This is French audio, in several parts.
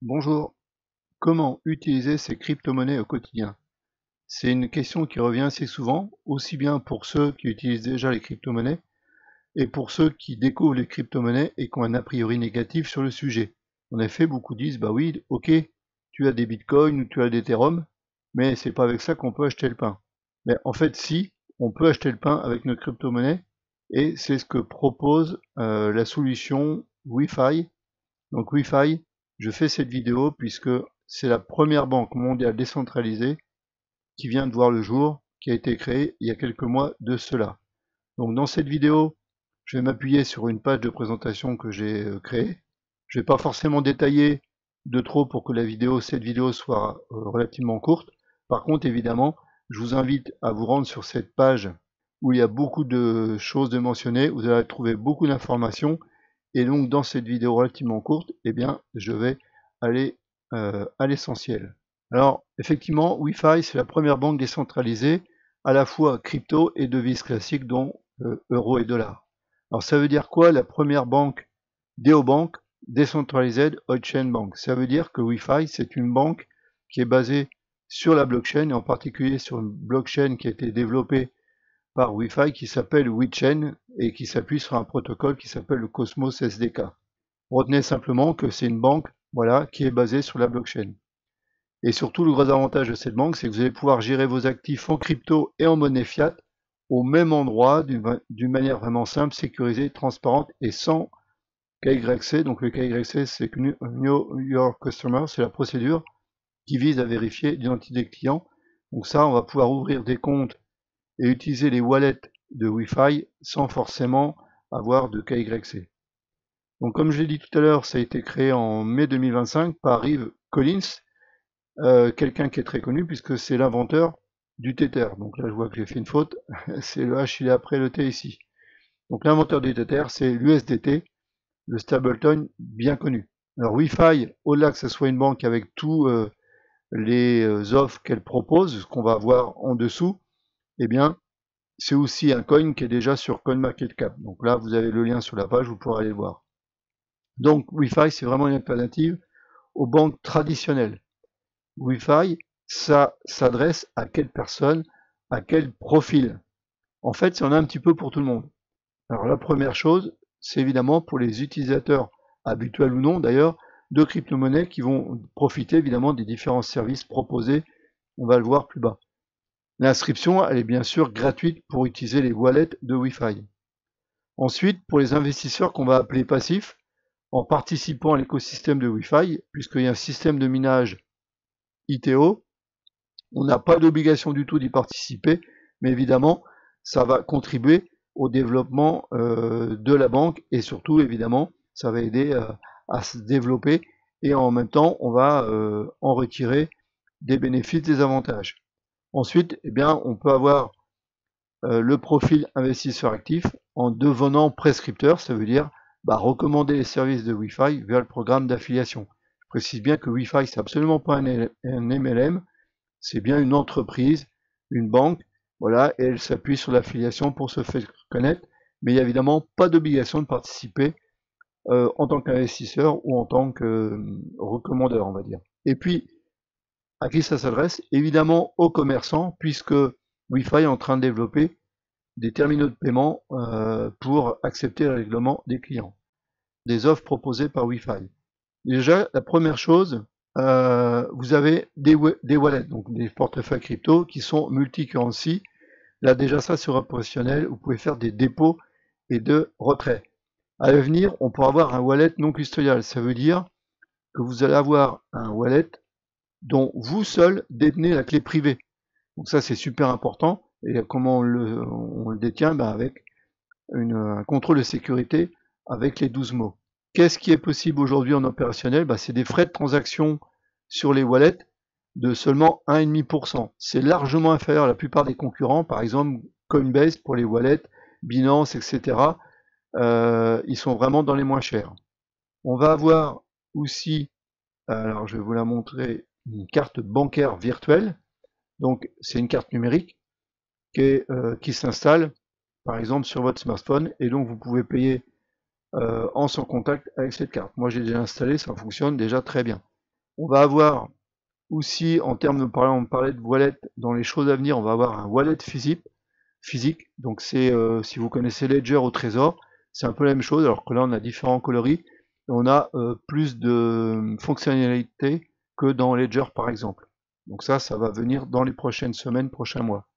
Bonjour, comment utiliser ces crypto-monnaies au quotidien? C'est une question qui revient assez souvent, aussi bien pour ceux qui utilisent déjà les crypto-monnaies et pour ceux qui découvrent les crypto-monnaies et qui ont un a priori négatif sur le sujet. En effet, beaucoup disent, bah oui, ok, tu as des bitcoins ou tu as des Ethereum, mais c'est pas avec ça qu'on peut acheter le pain. Mais en fait, si, on peut acheter le pain avec nos crypto-monnaies et c'est ce que propose la solution Wi-Fi. Donc Wi-Fi, je fais cette vidéo puisque c'est la première banque mondiale décentralisée qui vient de voir le jour, qui a été créée il y a quelques mois de cela. Donc dans cette vidéo, je vais m'appuyer sur une page de présentation que j'ai créée. Je ne vais pas forcément détailler de trop pour que cette vidéo soit relativement courte. Par contre, évidemment, je vous invite à vous rendre sur cette page où il y a beaucoup de choses de mentionner. Vous allez trouver beaucoup d'informations. Et donc, dans cette vidéo relativement courte, eh bien, je vais aller à l'essentiel. Alors, effectivement, Wi-Fi, c'est la première banque décentralisée, à la fois crypto et devises classiques, dont euro et dollar. Alors, ça veut dire quoi la première banque DeoBank, Decentralized On-Chain Bank? Ça veut dire que Wi-Fi, c'est une banque qui est basée sur la blockchain, et en particulier sur une blockchain qui a été développée par Wi-Fi qui s'appelle WeChain et qui s'appuie sur un protocole qui s'appelle le Cosmos SDK. Retenez simplement que c'est une banque, voilà, qui est basée sur la blockchain. Et surtout, le gros avantage de cette banque, c'est que vous allez pouvoir gérer vos actifs en crypto et en monnaie fiat au même endroit, d'une manière vraiment simple, sécurisée, transparente et sans KYC. Donc le KYC, c'est Know Your Customer, c'est la procédure qui vise à vérifier l'identité client. Donc ça, on va pouvoir ouvrir des comptes et utiliser les wallets de Wi-Fi sans forcément avoir de KYC. Donc comme je l'ai dit tout à l'heure, ça a été créé en mai 2025 par Yves Collins, quelqu'un qui est très connu puisque c'est l'inventeur du Tether. Donc là je vois que j'ai fait une faute, c'est le H il est après le T ici. Donc l'inventeur du Tether c'est l'USDT, le stablecoin bien connu. Alors Wi-Fi, au-delà que ce soit une banque avec tous les offres qu'elle propose, ce qu'on va voir en dessous, eh bien c'est aussi un coin qui est déjà sur CoinMarketCap. Donc là, vous avez le lien sur la page, vous pourrez aller le voir. Donc Wi-Fi, c'est vraiment une alternative aux banques traditionnelles. Wi-Fi, ça s'adresse à quelle personne, à quel profil? En fait, c'est en a un petit peu pour tout le monde. Alors la première chose, c'est évidemment pour les utilisateurs habituels ou non d'ailleurs de crypto-monnaies qui vont profiter évidemment des différents services proposés. On va le voir plus bas. L'inscription, elle est bien sûr gratuite pour utiliser les wallets de Wi-Fi. Ensuite, pour les investisseurs qu'on va appeler passifs, en participant à l'écosystème de Wi-Fi, puisqu'il y a un système de minage ITO, on n'a pas d'obligation du tout d'y participer, mais évidemment, ça va contribuer au développement de la banque et surtout, évidemment, ça va aider à se développer et en même temps, on va en retirer des bénéfices, des avantages. Ensuite, eh bien, on peut avoir le profil investisseur actif en devenant prescripteur, ça veut dire recommander les services de Wi-Fi via le programme d'affiliation. Je précise bien que Wi-Fi, c'est absolument pas un MLM, c'est bien une entreprise, une banque, voilà, et elle s'appuie sur l'affiliation pour se faire connaître, mais il n'y a évidemment pas d'obligation de participer en tant qu'investisseur ou en tant que recommandeur, on va dire. Et puis, à qui ça s'adresse? Évidemment aux commerçants, puisque Wi-Fi est en train de développer des terminaux de paiement pour accepter le règlement des clients, des offres proposées par Wi-Fi. Déjà, la première chose, vous avez des wallets, donc des portefeuilles crypto qui sont multi-currency. Là, déjà, ça, sur opérationnel, vous pouvez faire des dépôts et de retraits. À l'avenir, on pourra avoir un wallet non custodial. Ça veut dire que vous allez avoir un wallet dont vous seul détenez la clé privée. Donc ça, c'est super important. Et comment on le détient? Avec un contrôle de sécurité avec les 12 mots. Qu'est-ce qui est possible aujourd'hui en opérationnel? C'est des frais de transaction sur les wallets de seulement 1,5%. C'est largement inférieur à la plupart des concurrents, par exemple Coinbase pour les wallets, Binance, etc. Ils sont vraiment dans les moins chers. On va avoir aussi, alors je vais vous la montrer, une carte bancaire virtuelle. Donc c'est une carte numérique qui s'installe par exemple sur votre smartphone et donc vous pouvez payer en sans contact avec cette carte. Moi j'ai déjà installé, ça fonctionne déjà très bien. On va avoir aussi, en termes de, par exemple, on parlait de wallet, dans les choses à venir, on va avoir un wallet physique. Donc c'est, si vous connaissez Ledger au Trésor, c'est un peu la même chose, alors que là on a différents coloris, et on a plus de fonctionnalités que dans Ledger par exemple. Donc ça va venir dans les prochaines semaines, prochains mois.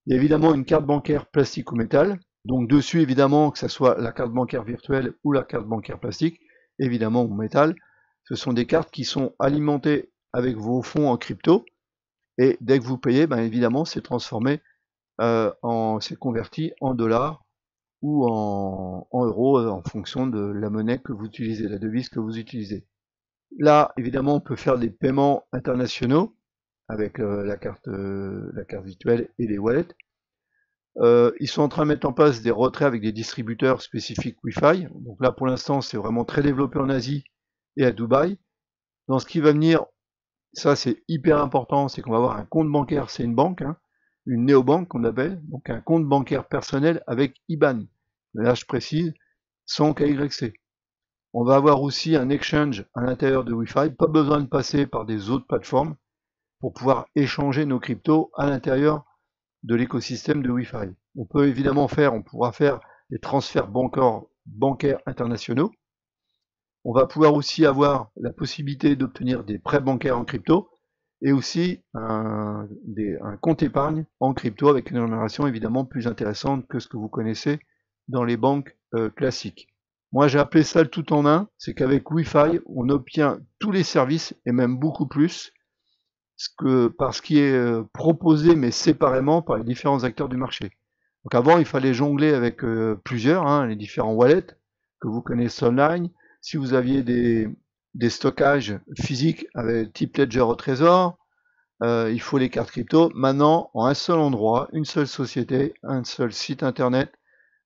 Il y a évidemment une carte bancaire plastique ou métal. Donc dessus, évidemment, que ce soit la carte bancaire virtuelle ou la carte bancaire plastique, évidemment, ou métal, ce sont des cartes qui sont alimentées avec vos fonds en crypto. Et dès que vous payez, ben évidemment, c'est transformé c'est converti en dollars ou en euros en fonction de la monnaie que vous utilisez, la devise que vous utilisez. Là, évidemment, on peut faire des paiements internationaux avec la carte virtuelle et les wallets. Ils sont en train de mettre en place des retraits avec des distributeurs spécifiques Wi-Fi. Donc là, pour l'instant, c'est vraiment très développé en Asie et à Dubaï. Dans ce qui va venir, ça c'est hyper important, c'est qu'on va avoir un compte bancaire, c'est une banque, hein, une néobanque qu'on appelle, donc un compte bancaire personnel avec IBAN. Mais là, je précise, sans KYC. On va avoir aussi un exchange à l'intérieur de Wi-Fi, pas besoin de passer par des autres plateformes pour pouvoir échanger nos cryptos à l'intérieur de l'écosystème de Wi-Fi. On pourra faire des transferts bancaires internationaux. On va pouvoir aussi avoir la possibilité d'obtenir des prêts bancaires en crypto et aussi un compte épargne en crypto avec une rémunération évidemment plus intéressante que ce que vous connaissez dans les banques classiques. Moi j'ai appelé ça le tout en un, c'est qu'avec Wi-Fi on obtient tous les services et même beaucoup plus par ce qui est proposé mais séparément par les différents acteurs du marché. Donc avant il fallait jongler avec plusieurs, hein, les différents wallets que vous connaissez online. Si vous aviez des stockages physiques avec type Ledger au Trésor, il faut les cartes crypto. Maintenant, en un seul endroit, une seule société, un seul site internet,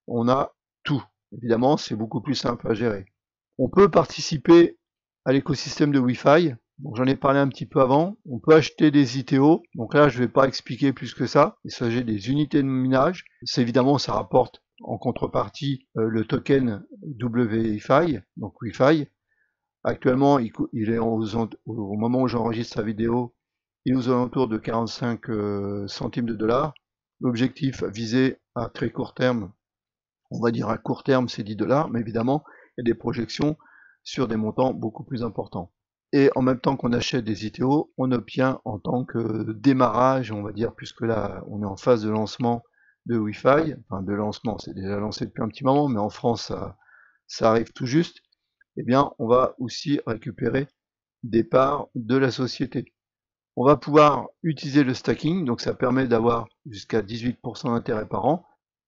on a tout. Évidemment, c'est beaucoup plus simple à gérer. On peut participer à l'écosystème de Wi-Fi. Donc j'en ai parlé un petit peu avant. On peut acheter des ITO. Donc là, je ne vais pas expliquer plus que ça. Il s'agit des unités de minage. C'est évidemment, ça rapporte en contrepartie le token WFI, donc Wi-Fi. Actuellement, il est au moment où j'enregistre la vidéo, il est aux alentours de 45 centimes de dollars. L'objectif visé à très court terme, on va dire à court terme, c'est 10 dollars, mais évidemment, il y a des projections sur des montants beaucoup plus importants. Et en même temps qu'on achète des ITO, on obtient en tant que démarrage, on va dire, puisque là, on est en phase de lancement de Wi-Fi, enfin de lancement, c'est déjà lancé depuis un petit moment, mais en France, ça arrive tout juste, eh bien, on va aussi récupérer des parts de la société. On va pouvoir utiliser le stacking, donc ça permet d'avoir jusqu'à 18% d'intérêt par an.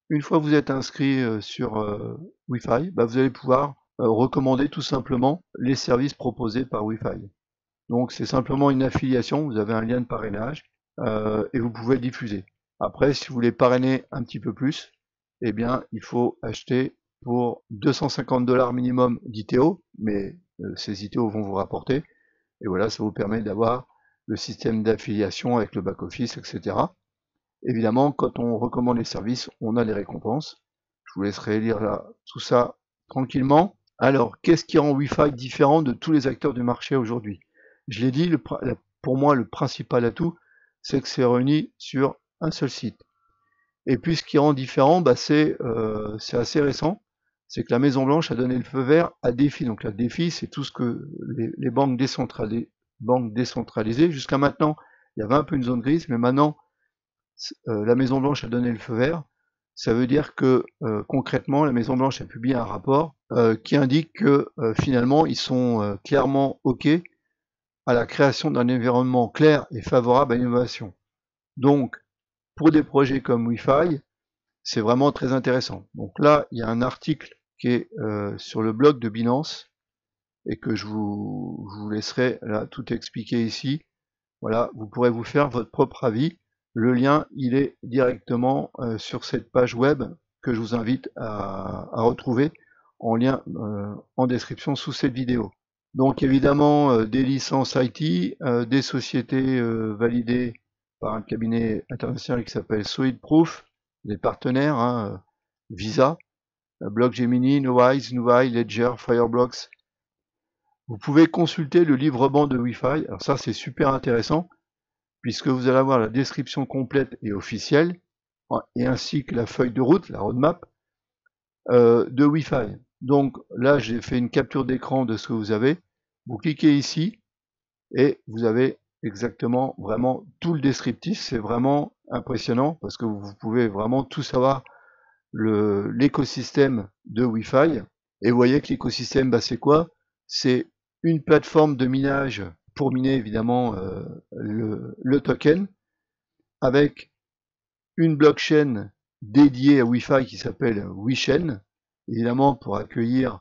Une fois que vous êtes inscrit sur Wi-Fi, vous allez pouvoir recommander tout simplement les services proposés par Wi-Fi. Donc c'est simplement une affiliation, vous avez un lien de parrainage et vous pouvez le diffuser. Après, si vous voulez parrainer un petit peu plus, eh bien, il faut acheter pour 250 dollars minimum d'ITO, mais ces ITO vont vous rapporter. Et voilà, ça vous permet d'avoir le système d'affiliation avec le back-office, etc. Évidemment, quand on recommande les services, on a les récompenses. Je vous laisserai lire là tout ça tranquillement. Alors, qu'est-ce qui rend Wi-Fi différent de tous les acteurs du marché aujourd'hui? Je l'ai dit, pour moi, le principal atout, c'est que c'est réuni sur un seul site. Et puis, ce qui rend différent, c'est assez récent. C'est que la Maison Blanche a donné le feu vert à DeFi. Donc, la DeFi, c'est tout ce que les banques décentralisées. Jusqu'à maintenant, il y avait un peu une zone grise, mais maintenant, la Maison Blanche a donné le feu vert. Ça veut dire que concrètement, la Maison Blanche a publié un rapport qui indique que finalement, ils sont clairement OK à la création d'un environnement clair et favorable à l'innovation. Donc, pour des projets comme Wi-Fi, c'est vraiment très intéressant. Donc là, il y a un article qui est sur le blog de Binance et que je vous laisserai là tout expliquer ici. Voilà, vous pourrez vous faire votre propre avis. Le lien, il est directement sur cette page web que je vous invite à retrouver en lien en description sous cette vidéo. Donc évidemment, des licences IT, des sociétés validées par un cabinet international qui s'appelle SolidProof, des partenaires, hein, Visa, Blockgemini, Nowise, Nuai, Ledger, Fireblocks, Vous pouvez consulter le livre-bande de Wi-Fi. Alors ça, c'est super intéressant puisque vous allez avoir la description complète et officielle et ainsi que la feuille de route, la roadmap de Wi-Fi. Donc là, j'ai fait une capture d'écran de ce que vous avez. Vous cliquez ici et vous avez exactement vraiment tout le descriptif. C'est vraiment impressionnant parce que vous pouvez vraiment tout savoir l'écosystème de Wi-Fi. Et vous voyez que l'écosystème, bah, c'est quoi? C'est une plateforme de minage pour miner évidemment le token avec une blockchain dédiée à Wi-Fi qui s'appelle WiChain, évidemment pour accueillir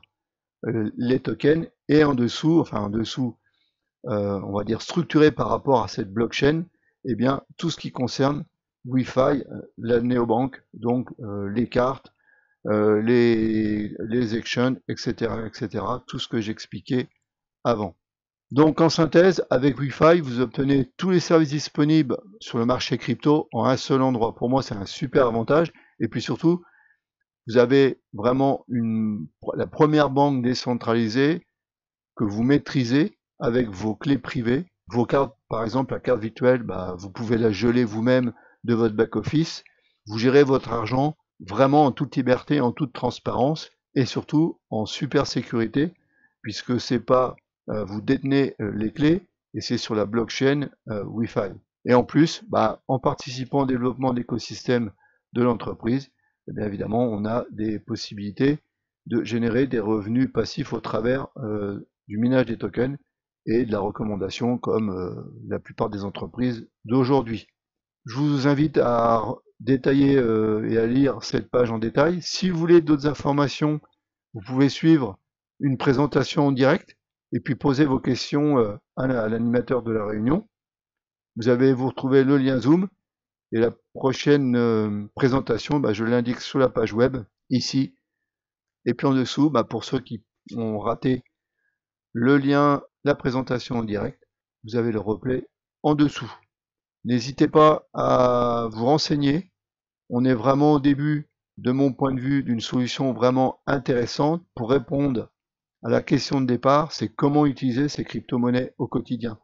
les tokens, et en dessous, on va dire structuré par rapport à cette blockchain, eh bien tout ce qui concerne Wi-Fi, la néobanque, donc les cartes, les exchanges, etc., tout ce que j'expliquais avant. Donc en synthèse, avec Wi-Fi, vous obtenez tous les services disponibles sur le marché crypto en un seul endroit. Pour moi, c'est un super avantage. Et puis surtout, vous avez vraiment la première banque décentralisée que vous maîtrisez avec vos clés privées. Vos cartes, par exemple, la carte virtuelle, bah, vous pouvez la geler vous-même de votre back-office. Vous gérez votre argent vraiment en toute liberté, en toute transparence et surtout en super sécurité, puisque c'est pas vous détenez les clés et c'est sur la blockchain Wi-Fi. Et en plus, bah, en participant au développement de l'écosystème de l'entreprise, eh bien évidemment, on a des possibilités de générer des revenus passifs au travers du minage des tokens et de la recommandation comme la plupart des entreprises d'aujourd'hui. Je vous invite à détailler et à lire cette page en détail. Si vous voulez d'autres informations, vous pouvez suivre une présentation en direct et puis poser vos questions à l'animateur de la réunion. Vous retrouvez le lien Zoom et la prochaine présentation, bah, je l'indique sur la page web ici. Et puis en dessous, bah, pour ceux qui ont raté le lien, la présentation en direct, vous avez le replay en dessous. N'hésitez pas à vous renseigner. On est vraiment au début, de mon point de vue, d'une solution vraiment intéressante pour répondre à la question de départ, c'est comment utiliser ces crypto-monnaies au quotidien.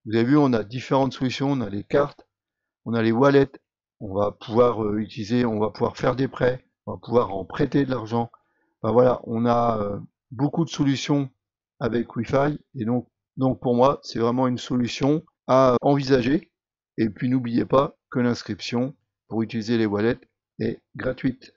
Vous avez vu, on a différentes solutions, on a les cartes, on a les wallets, on va pouvoir on va pouvoir faire des prêts, on va pouvoir en prêter de l'argent. Enfin voilà, on a beaucoup de solutions avec Wi-Fi et donc pour moi, c'est vraiment une solution à envisager. Et puis n'oubliez pas que l'inscription pour utiliser les wallets est gratuite.